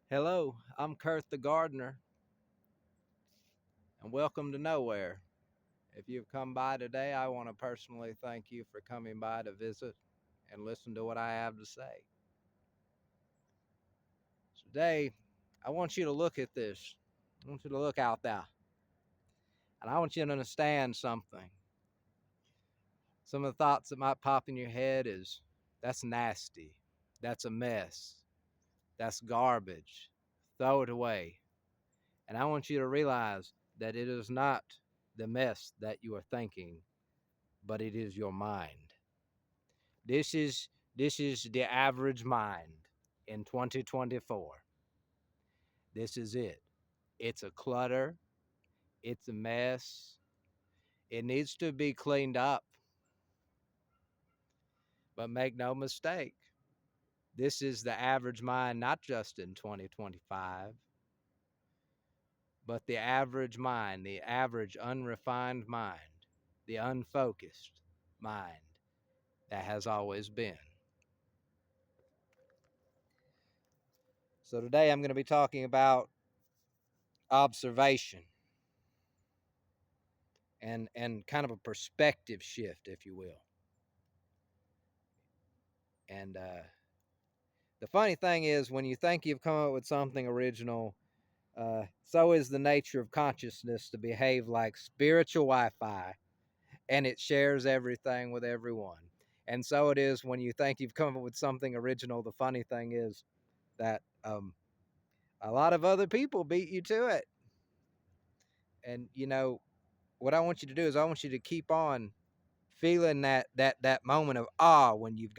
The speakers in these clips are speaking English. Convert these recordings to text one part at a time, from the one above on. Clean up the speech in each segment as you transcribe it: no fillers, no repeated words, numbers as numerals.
Hello, I'm Kurt the Gardener, and welcome to Nowhere. If you've come by today, I want to personally thank you for coming by to visit and listen to what I have to say. Today, I want you to look at this. I want you to look out there, and I want you to understand something. Some of the thoughts that might pop in your head is that's nasty, that's a mess, that's garbage, throw it away. And I want you to realize that it is not the mess that you are thinking, but it is your mind. This is this is the average mind in 2024. This is it. It's a clutter, it's a mess. It needs to be cleaned up. But make no mistake, this is the average mind not just in 2025, but the average mind, the average unrefined mind, the unfocused mind that has always been. So today I'm going to be talking about observation and kind of a perspective shift, if you will. And the funny thing is, when you think you've come up with something original, so is the nature of consciousness to behave like spiritual Wi-Fi, and it shares everything with everyone. And so it is when you think you've come up with something original. The funny thing is that a lot of other people beat you to it. And what I want you to do is I want you to keep on feeling that moment of awe when you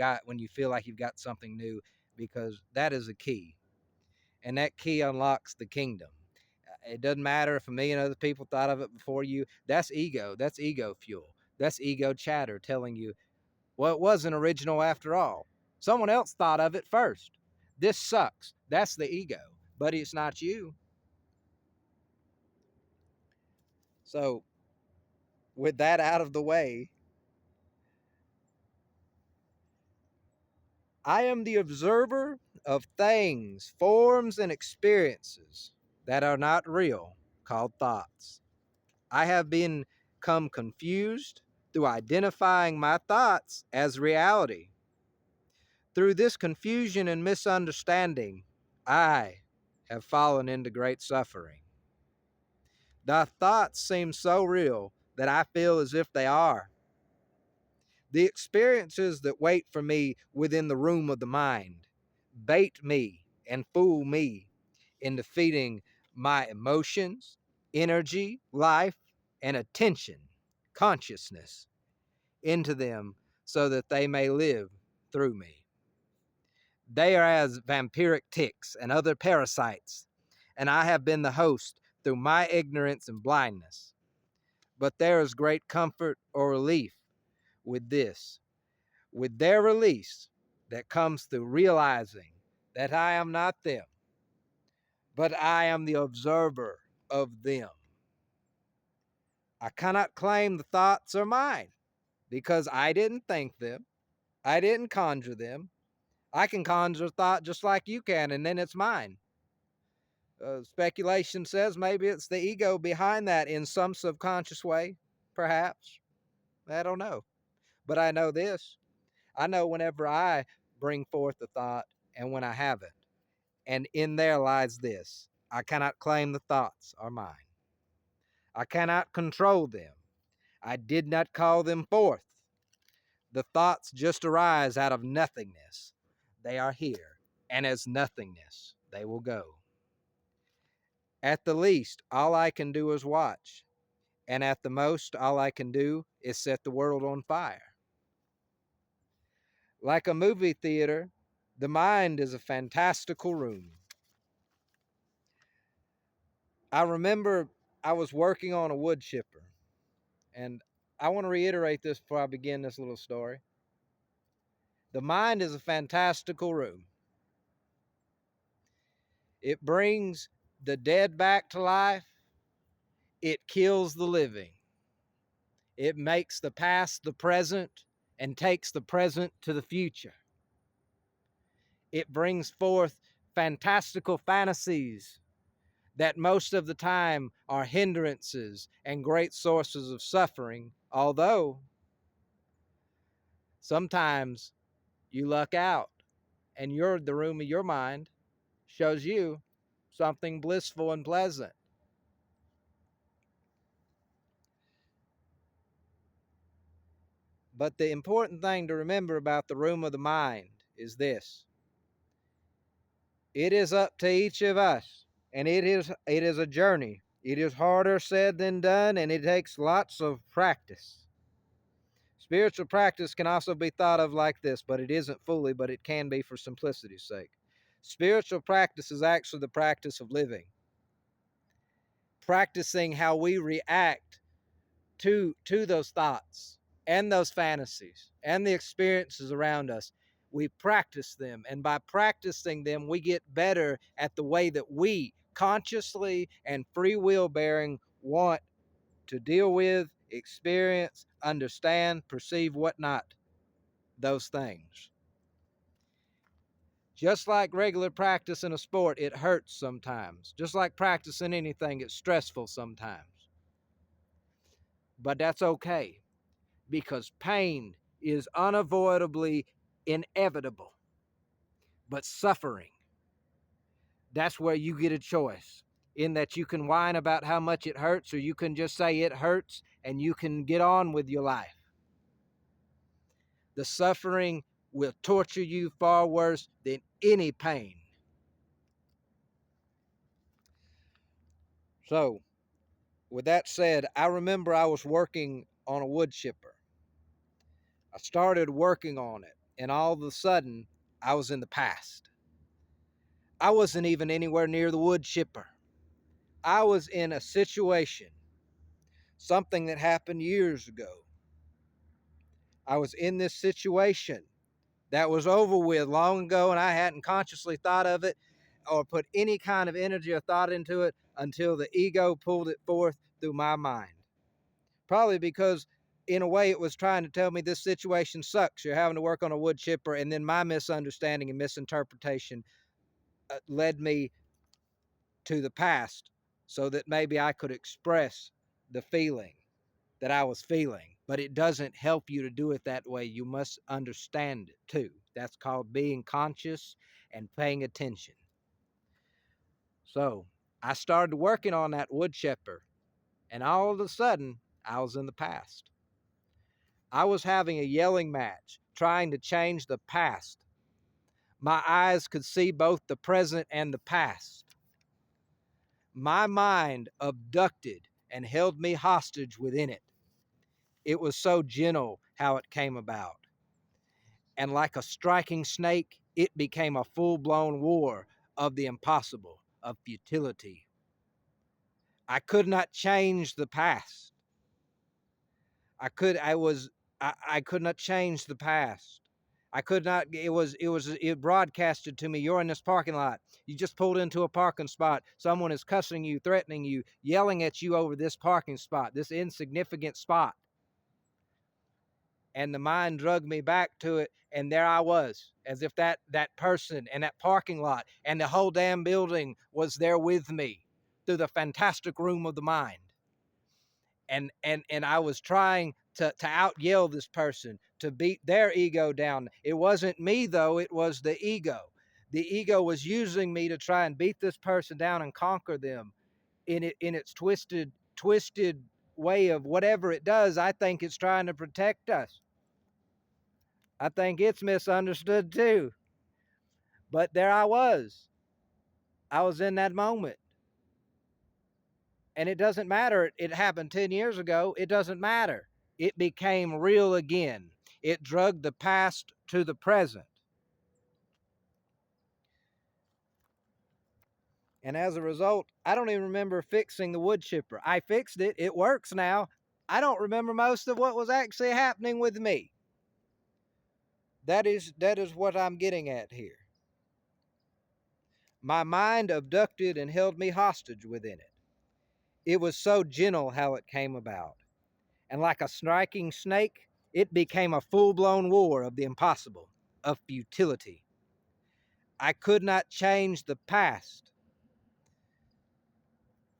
feel like you've got something new, because that is a key, and that key unlocks the kingdom. It doesn't matter if a million other people thought of it before you. That's ego. That's ego fuel. That's ego chatter telling you, well, it wasn't original after all. Someone else thought of it first. This sucks. That's the ego, but it's not you. So with that out of the way, I am the observer of things, forms, and experiences that are not real, called thoughts. I have become confused through identifying my thoughts as reality. Through this confusion and misunderstanding, I have fallen into great suffering. The thoughts seem so real that I feel as if they are. The experiences that wait for me within the room of the mind bait me and fool me into feeding my emotions, energy, life, and attention, consciousness into them so that they may live through me. They are as vampiric ticks and other parasites, and I have been the host through my ignorance and blindness. But there is great comfort or relief with this, with their release that comes through realizing that I am not them, but I am the observer of them. I cannot claim the thoughts are mine because I didn't think them. I didn't conjure them. I can conjure thought just like you can, and then it's mine. Speculation says maybe it's the ego behind that in some subconscious way, perhaps. I don't know. But I know this. I know whenever I bring forth a thought and when I haven't. And in there lies this: I cannot claim the thoughts are mine. I cannot control them. I did not call them forth. The thoughts just arise out of nothingness. They are here, and as nothingness, they will go. At the least, all I can do is watch, and at the most, all I can do is set the world on fire. Like a movie theater, the mind is a fantastical room. I remember I was working on a wood chipper, and I want to reiterate this before I begin this little story. The mind is a fantastical room. It brings the dead back to life. It kills the living. It makes the past the present and takes the present to the future. It brings forth fantastical fantasies that most of the time are hindrances and great sources of suffering, although sometimes you luck out and the room of your mind shows you something blissful and pleasant. But the important thing to remember about the room of the mind is this: it is up to each of us, and it is a journey. It is harder said than done, and it takes lots of practice. Spiritual practice can also be thought of like this, but it isn't fully, but it can be for simplicity's sake. Spiritual practice is actually the practice of living, practicing how we react to those thoughts and those fantasies and the experiences around us. We practice them, and by practicing them, we get better at the way that we consciously and free will bearing want to deal with, experience, understand, perceive, whatnot, those things. Just like regular practice in a sport, it hurts sometimes. Just like practicing anything, it's stressful sometimes. But that's okay, because pain is unavoidably inevitable. But suffering, that's where you get a choice, in that you can whine about how much it hurts, or you can just say it hurts and you can get on with your life. The suffering will torture you far worse than any pain. So, with that said, I remember I was working on a wood chipper. I started working on it, and all of a sudden, I was in the past. I wasn't even anywhere near the wood chipper. I was in a situation, something that happened years ago. I was in this situation that was over with long ago, and I hadn't consciously thought of it or put any kind of energy or thought into it until the ego pulled it forth through my mind. Probably because, in a way, it was trying to tell me this situation sucks. You're having to work on a wood chipper, and then my misunderstanding and misinterpretation led me to the past so that maybe I could express the feeling that I was feeling. But it doesn't help you to do it that way. You must understand it too. That's called being conscious and paying attention. So I started working on that wood chipper, and all of a sudden, I was in the past. I was having a yelling match, trying to change the past. My eyes could see both the present and the past. My mind abducted and held me hostage within it. It was so gentle how it came about. And like a striking snake, it became a full-blown war of the impossible, of futility. I could not change the past. I could not change the past. I could not, it broadcasted to me, you're in this parking lot. You just pulled into a parking spot. Someone is cussing you, threatening you, yelling at you over this parking spot, this insignificant spot. And the mind drugged me back to it, and there I was, as if that person and that parking lot and the whole damn building was there with me through the fantastic room of the mind. And I was trying to out yell this person, to beat their ego down. It wasn't me though, it was the ego. The ego was using me to try and beat this person down and conquer them in its twisted way of whatever it does. I think it's trying to protect us. I think it's misunderstood too. But there I was. I was in that moment. And it doesn't matter. It happened 10 years ago. It doesn't matter. It became real again. It drugged the past to the present. And as a result, I don't even remember fixing the wood chipper. I fixed it. It works now. I don't remember most of what was actually happening with me. That is what I'm getting at here. My mind abducted and held me hostage within it. It was so gentle how it came about. And like a striking snake, it became a full-blown war of the impossible, of futility. I could not change the past,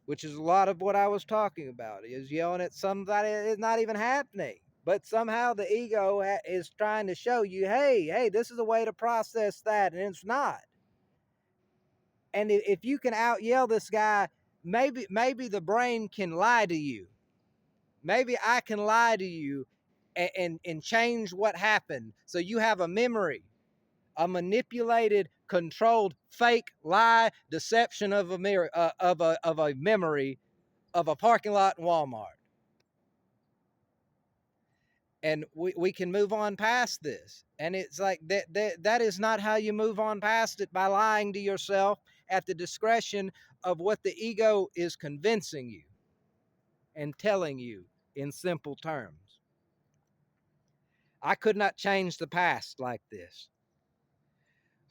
which is a lot of what I was talking about, is yelling at somebody it's not even happening. But somehow the ego is trying to show you, hey, this is a way to process that, and it's not. And if you can out yell this guy, maybe the brain can lie to you. Maybe I can lie to you and change what happened. So you have a memory, a manipulated, controlled, fake lie, deception of a mirror, of a memory of a parking lot in Walmart. And we can move on past this. And it's like that is not how you move on past it, by lying to yourself at the discretion of what the ego is convincing you and telling you in simple terms. I could not change the past like this.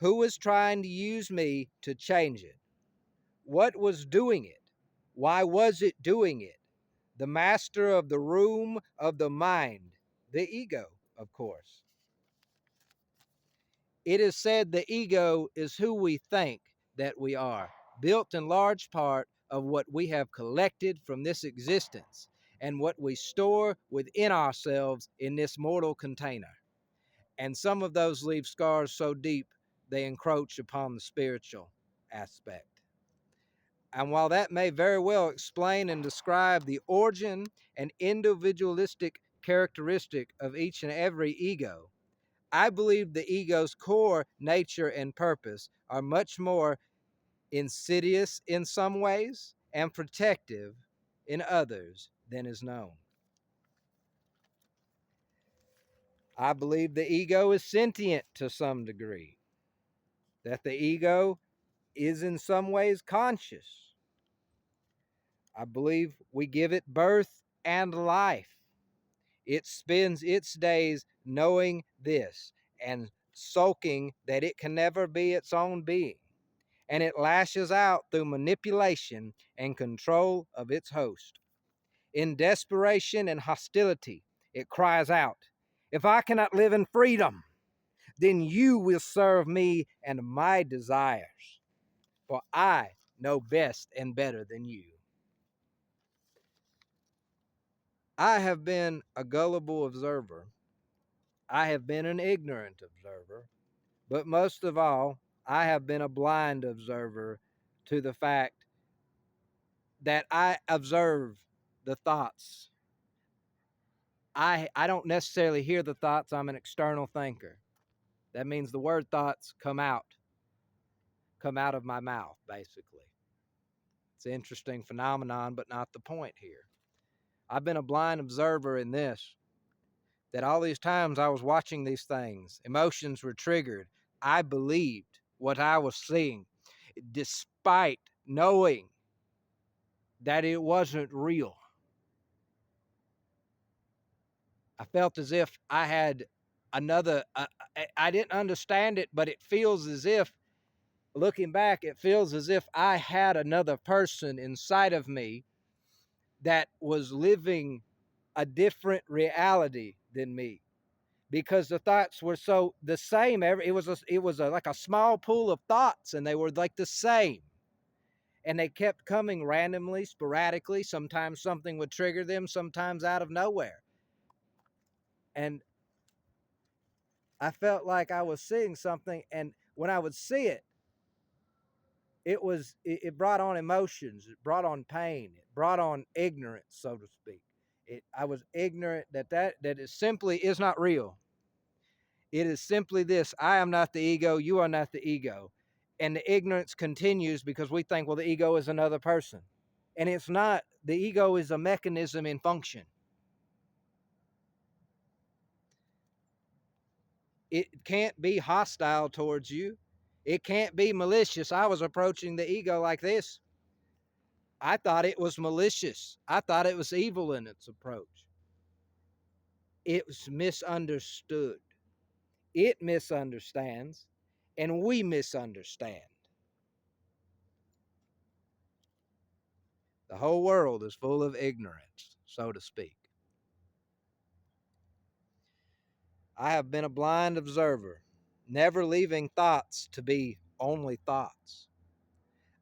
Who was trying to use me to change it? What was doing it? Why was it doing it? The master of the room of the mind, the ego, of course. It is said the ego is who we think that we are, built in large part of what we have collected from this existence and what we store within ourselves in this mortal container. And some of those leave scars so deep they encroach upon the spiritual aspect. And while that may very well explain and describe the origin and individualistic characteristic of each and every ego, I believe the ego's core nature and purpose are much more insidious in some ways and protective in others than is known. I believe the ego is sentient to some degree, that the ego is in some ways conscious. I believe we give it birth and life. It spends its days knowing this and sulking that it can never be its own being. And it lashes out through manipulation and control of its host. In desperation and hostility, it cries out, "If I cannot live in freedom, then you will serve me and my desires, for I know best and better than you." I have been a gullible observer. I have been an ignorant observer. But most of all, I have been a blind observer to the fact that I observe the thoughts. I don't necessarily hear the thoughts. I'm an external thinker. That means the word thoughts come out of my mouth, basically. It's an interesting phenomenon, but not the point here. I've been a blind observer in this, that all these times I was watching these things, emotions were triggered. I believed what I was seeing, despite knowing that it wasn't real. I felt as if I had another, I didn't understand it, but it feels as if, looking back, it feels as if I had another person inside of me that was living a different reality than me, because the thoughts were so the same. Like a small pool of thoughts, and they were like the same. And they kept coming randomly, sporadically. Sometimes something would trigger them, sometimes out of nowhere. And I felt like I was seeing something, and when I would see it, it brought on emotions, it brought on pain, it brought on ignorance, so to speak. I was ignorant that it simply is not real. It is simply this: I am not the ego, you are not the ego. And the ignorance continues because we think, well, the ego is another person. And it's not. The ego is a mechanism in function. It can't be hostile towards you. It can't be malicious. I was approaching the ego like this. I thought it was malicious. I thought it was evil in its approach. It was misunderstood. It misunderstands, and we misunderstand. The whole world is full of ignorance, so to speak. I have been a blind observer, never leaving thoughts to be only thoughts.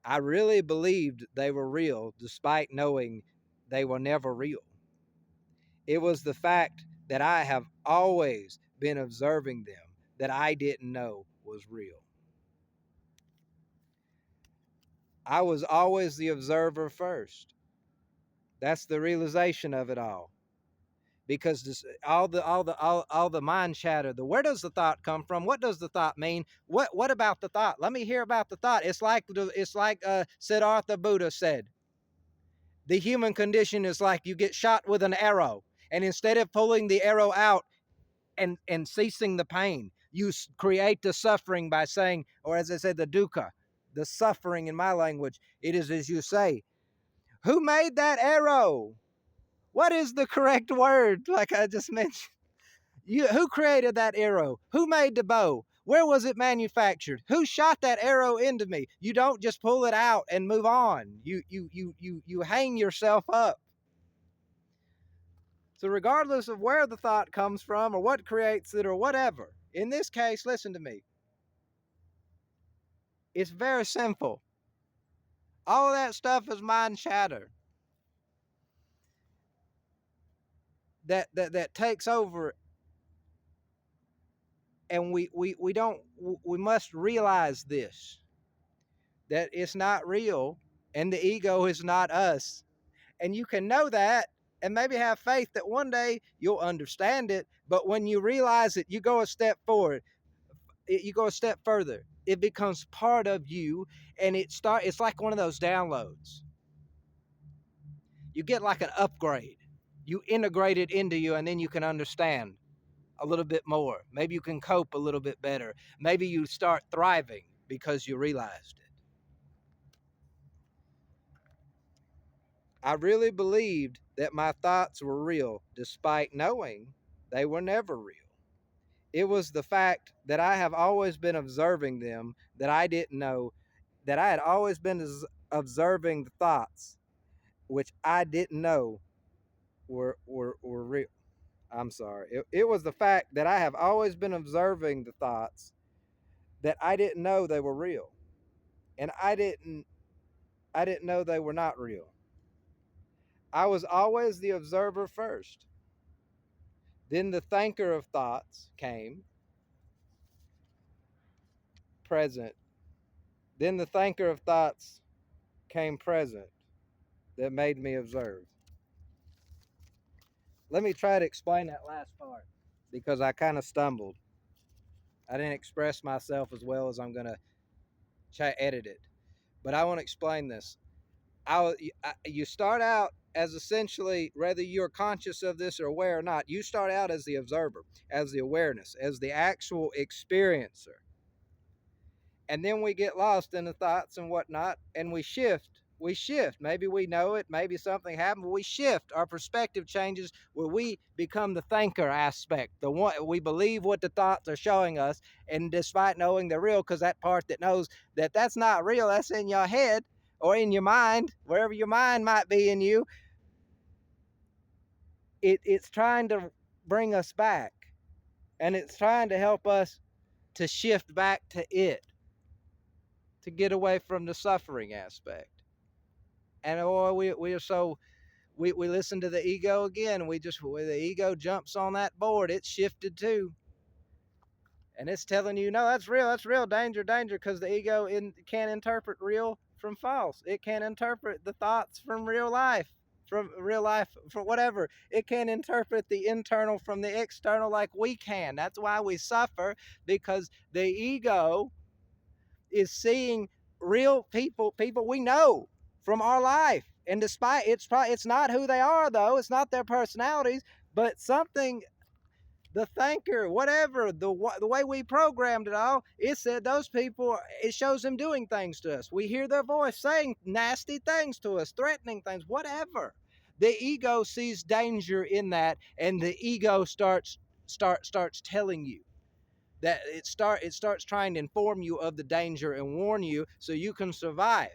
I really believed they were real despite knowing they were never real. It was the fact that I have always been observing them that I didn't know was real. I was always the observer first. That's the realization of it all. Because all the mind chatter, the where does the thought come from? What does the thought mean? What about the thought? Let me hear about the thought. It's like Siddhartha Buddha said. The human condition is like you get shot with an arrow, and instead of pulling the arrow out and ceasing the pain, you create the suffering by saying, or as I said, the dukkha, the suffering in my language. It is as you say, who made that arrow? What is the correct word? Like I just mentioned. Who created that arrow? Who made the bow? Where was it manufactured? Who shot that arrow into me? You don't just pull it out and move on. You hang yourself up. So regardless of where the thought comes from or what creates it or whatever, in this case, listen to me. It's very simple. All of that stuff is mind chatter that takes over, and we don't we must realize this, that it's not real and the ego is not us. And you can know that and maybe have faith that one day you'll understand it, but when you realize it, you go a step forward. You go a step further. It becomes part of you, and it's like one of those downloads. You get like an upgrade. You integrate it into you, and then you can understand a little bit more. Maybe you can cope a little bit better. Maybe you start thriving because you realized it. I really believed that my thoughts were real despite knowing they were never real. It was the fact that I have always been observing them that I didn't know, that I had always been observing the thoughts which I didn't know were real. I'm sorry. It was the fact that I have always been observing the thoughts that I didn't know they were real. And I didn't know they were not real. I was always the observer first. Then the thinker of thoughts came, present. Then the thinker of thoughts came present that made me observe. Let me try to explain that last part because I kind of stumbled. I didn't express myself as well as I'm going to edit it. But I want to explain this. You start out as essentially, whether you're conscious of this or aware or not, you start out as the observer, as the awareness, as the actual experiencer. And then we get lost in the thoughts and whatnot, and we shift. We shift. Maybe we know it, maybe something happened, but we shift. Our perspective changes where we become the thinker aspect. The one we believe what the thoughts are showing us, and despite knowing they're real, because that part that knows that that's not real, that's in your head or in your mind, wherever your mind might be in you, it's trying to bring us back. And it's trying to help us to shift back to it, to get away from the suffering aspect. And we are so we listen to the ego again. When the ego jumps on that board, it's shifted too, and it's telling you, no, that's real, danger, danger, because the ego can't interpret real from false. It can't interpret the thoughts from real life, for whatever. It can't interpret the internal from the external like we can. That's why we suffer, because the ego is seeing real people we know from our life. And despite it's not who they are, though. It's not their personalities, but something, the thinker, whatever, the way we programmed it all, it said those people, it shows them doing things to us. We hear their voice saying nasty things to us, threatening things, whatever. The ego sees danger in that, and the ego starts telling you that it starts trying to inform you of the danger and warn you so you can survive.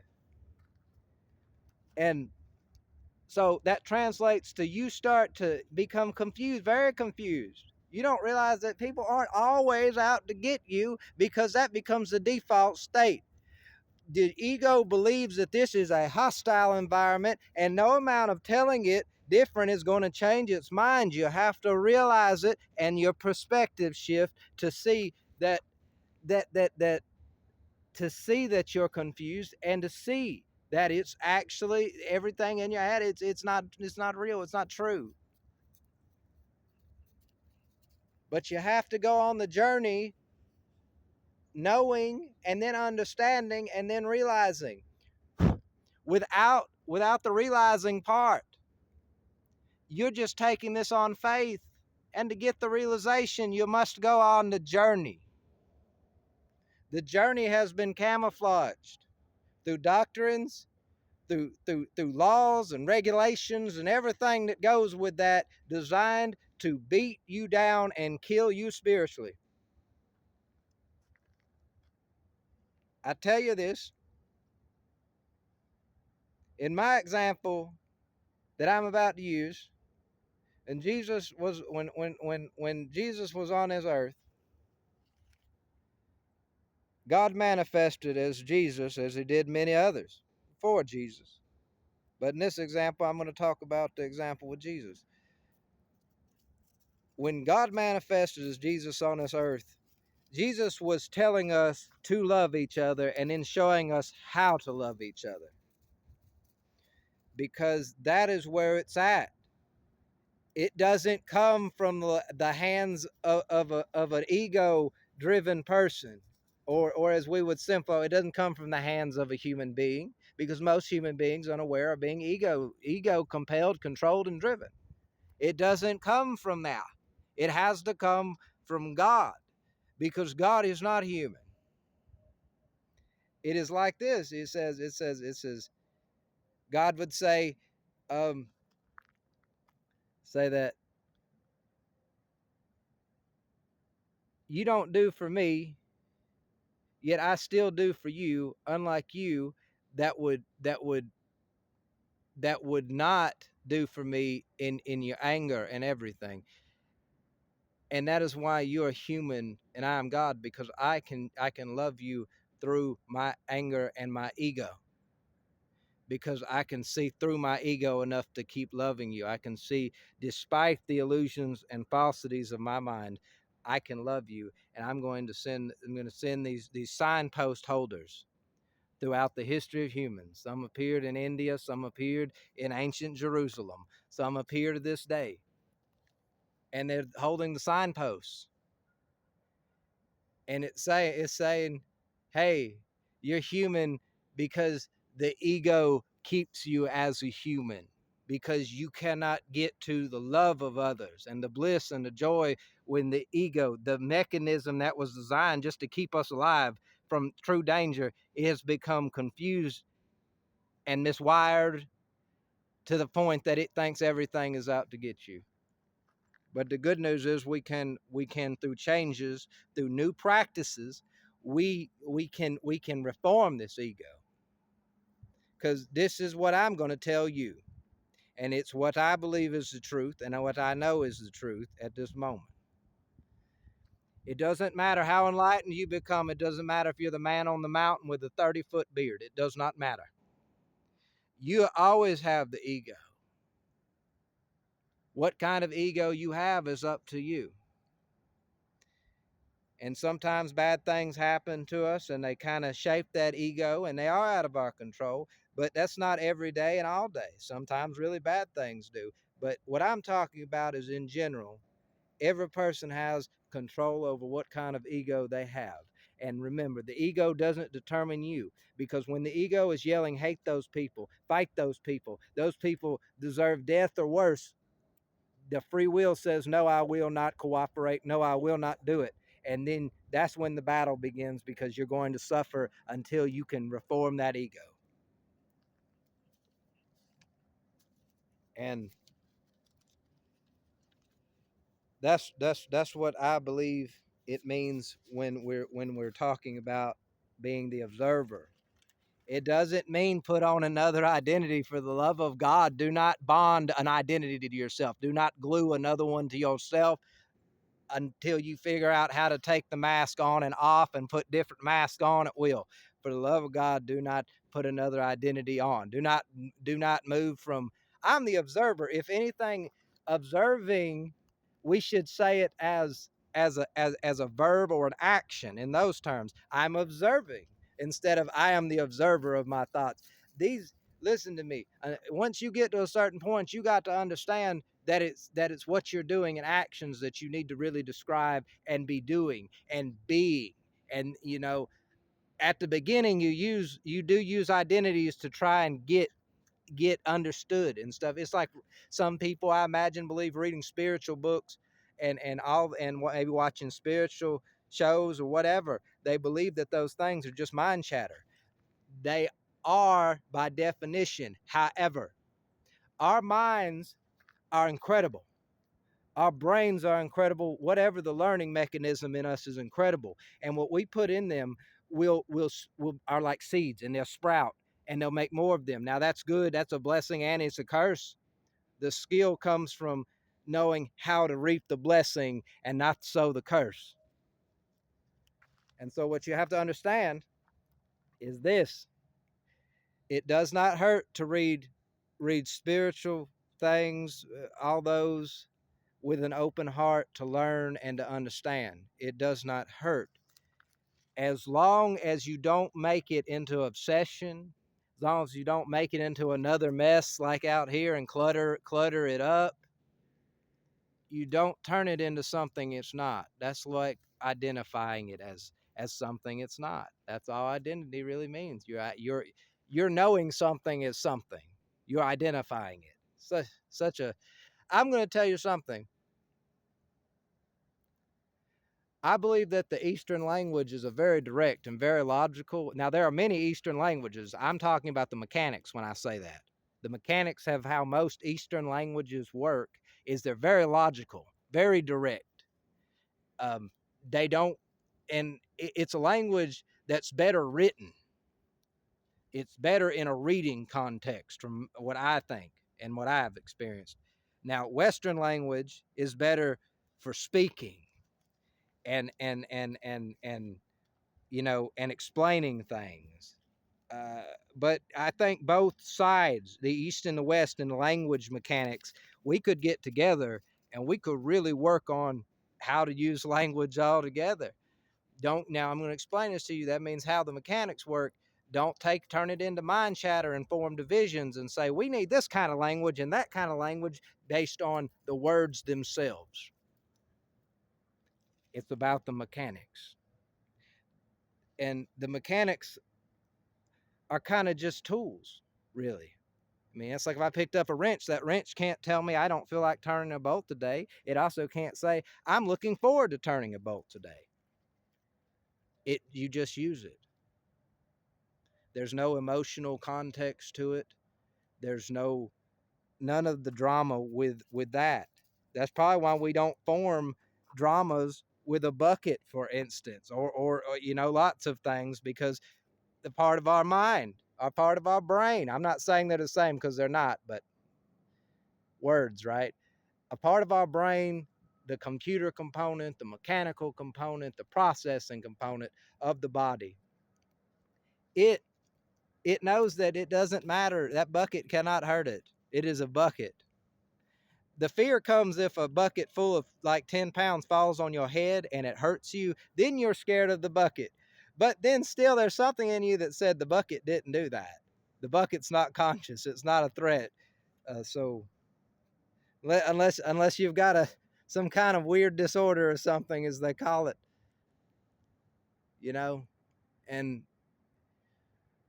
And so that translates to you start to become confused, very confused. You don't realize that people aren't always out to get you, because that becomes the default state. The ego believes that this is a hostile environment, and no amount of telling it different is going to change its mind. You have to realize it, and your perspective shift to see that to see that you're confused, and to see that it's actually everything in your head. It's not real. It's not true. But you have to go on the journey, knowing and then understanding and then realizing. Without the realizing part, you're just taking this on faith. And to get the realization, you must go on the journey. The journey has been camouflaged through doctrines, through laws and regulations and everything that goes with that, designed to beat you down and kill you spiritually. I tell you this, in my example that I'm about to use, and Jesus was when Jesus was on this earth, God manifested as Jesus, as he did many others before Jesus. But in this example, I'm going to talk about the example with Jesus. When God manifested as Jesus on this earth, Jesus was telling us to love each other, and then showing us how to love each other, because that is where it's at. It doesn't come from the hands of an ego-driven person, or as we would simplify, it doesn't come from the hands of a human being, because most human beings are unaware of being ego compelled, controlled, and driven. It doesn't come from that. It has to come from God, because God is not human. It is like this. It says, God would say that you don't do for me, yet I still do for you, unlike you that would not do for me in your anger and everything. And that is why you're human and I am God, because I can love you through my anger and my ego, because I can see through my ego enough to keep loving you. I can see, despite the illusions and falsities of my mind, I can love you. And I'm going to send these signpost holders throughout the history of humans. Some appeared in India, some appeared in ancient Jerusalem, some appear to this day. And they're holding the signposts. And it's saying, hey, you're human, because the ego keeps you as a human, because you cannot get to the love of others and the bliss and the joy when the ego, the mechanism that was designed just to keep us alive from true danger, has become confused and miswired to the point that it thinks everything is out to get you. But the good news is we can through changes, through new practices, we can reform this ego. Because this is what I'm going to tell you, and it's what I believe is the truth, and what I know is the truth at this moment. It doesn't matter how enlightened you become. It doesn't matter if you're the man on the mountain with a 30-foot beard. It does not matter. You always have the ego. What kind of ego you have is up to you. And sometimes bad things happen to us, and they kind of shape that ego, and they are out of our control. But that's not every day and all day. Sometimes really bad things do. But what I'm talking about is, in general, every person has control over what kind of ego they have. And remember, the ego doesn't determine you, because when the ego is yelling, hate those people, fight those people deserve death or worse, the free will says, no, I will not cooperate. No, I will not do it. And then that's when the battle begins, because you're going to suffer until you can reform that ego. And that's what I believe it means when we're talking about being the observer. It doesn't mean put on another identity. For the love of God, do not bond an identity to yourself. Do not glue another one to yourself. until you figure out how to take the mask on and off and put different masks on at will. For the love of God, do not put another identity on. Do not move from I'm the observer. If anything, observing, we should say it as a verb or an action in those terms. I'm observing instead of I am the observer of my thoughts. These Listen to me. Once you get to a certain point, you got to understand that it's what you're doing and actions that you need to really describe and be doing and being. And at the beginning, you do use identities to try and get understood and stuff. It's like some people, I imagine, believe reading spiritual books and maybe watching spiritual shows or whatever. They believe that those things are just mind chatter. They are by definition. However, our minds are incredible. Our brains are incredible. Whatever the learning mechanism in us is incredible, and what we put in them will are like seeds, and they'll sprout, and they'll make more of them. Now that's good. That's a blessing, and it's a curse. The skill comes from knowing how to reap the blessing and not sow the curse. And so, what you have to understand is this: it does not hurt to read spiritual things, all those with an open heart to learn and to understand. It does not hurt. As long as you don't make it into obsession, as long as you don't make it into another mess like out here and clutter it up, you don't turn it into something it's not. That's like identifying it as something it's not. That's all identity really means. You're knowing something is something. You're identifying it. Such a I'm going to tell you something. I believe that the Eastern language is a very direct and very logical. Now, there are many Eastern languages. I'm talking about the mechanics when I say that. The mechanics of how most Eastern languages work is they're very logical, very direct. Um, they don't, and it's a language that's better written. It's better in a reading context, from what I think and what I've experienced. Now, Western language is better for speaking and and explaining things. Uh, but I think both sides, the East and the West, in the language mechanics, we could get together and we could really work on how to use language all together. Don't Now I'm going to explain this to you. That means how the mechanics work. Don't turn it into mind chatter and form divisions and say we need this kind of language and that kind of language based on the words themselves. It's about the mechanics. And the mechanics are kind of just tools, really. I mean, it's like if I picked up a wrench, that wrench can't tell me I don't feel like turning a bolt today. It also can't say I'm looking forward to turning a bolt today. You just use it. There's no emotional context to it. There's none of the drama with that. That's probably why we don't form dramas with a bucket, for instance, or lots of things, because the part of our mind, our part of our brain. I'm not saying they're the same because they're not, but words, right? A part of our brain, the computer component, the mechanical component, the processing component of the body, it it knows that it doesn't matter. That bucket cannot hurt it. It is a bucket. The fear comes if a bucket full of like 10 pounds falls on your head and it hurts you. Then you're scared of the bucket. But then still, there's something in you that said the bucket didn't do that. The bucket's not conscious. It's not a threat. So unless you've got some kind of weird disorder or something, as they call it, you know, and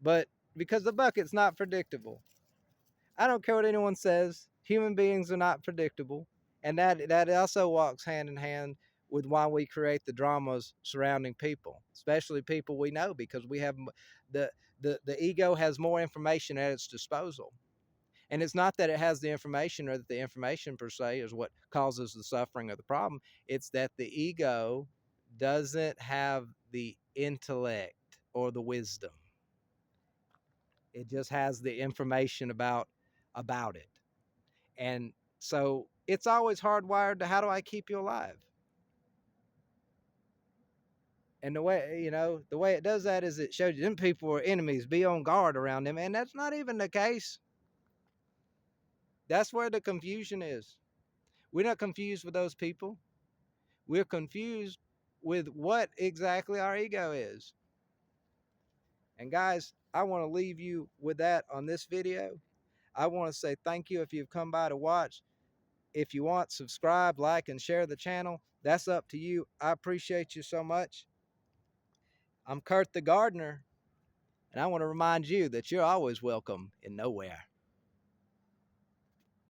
but because the bucket's not predictable. I don't care what anyone says. Human beings are not predictable, and that also walks hand in hand with why we create the dramas surrounding people, especially people we know, because we have the the ego has more information at its disposal. And it's not that it has the information or that the information per se is what causes the suffering or the problem. It's that the ego doesn't have the intellect or the wisdom. It just has the information about it. And so it's always hardwired to how do I keep you alive? And the way, the way it does that is it shows you them people are enemies, be on guard around them. And that's not even the case. That's where the confusion is. We're not confused with those people. We're confused with what exactly our ego is. And guys, I want to leave you with that on this video. I want to say thank you if you've come by to watch. If you want, subscribe, like, and share the channel. That's up to you. I appreciate you so much. I'm Kurt the Gardener, and I want to remind you that you're always welcome in nowhere.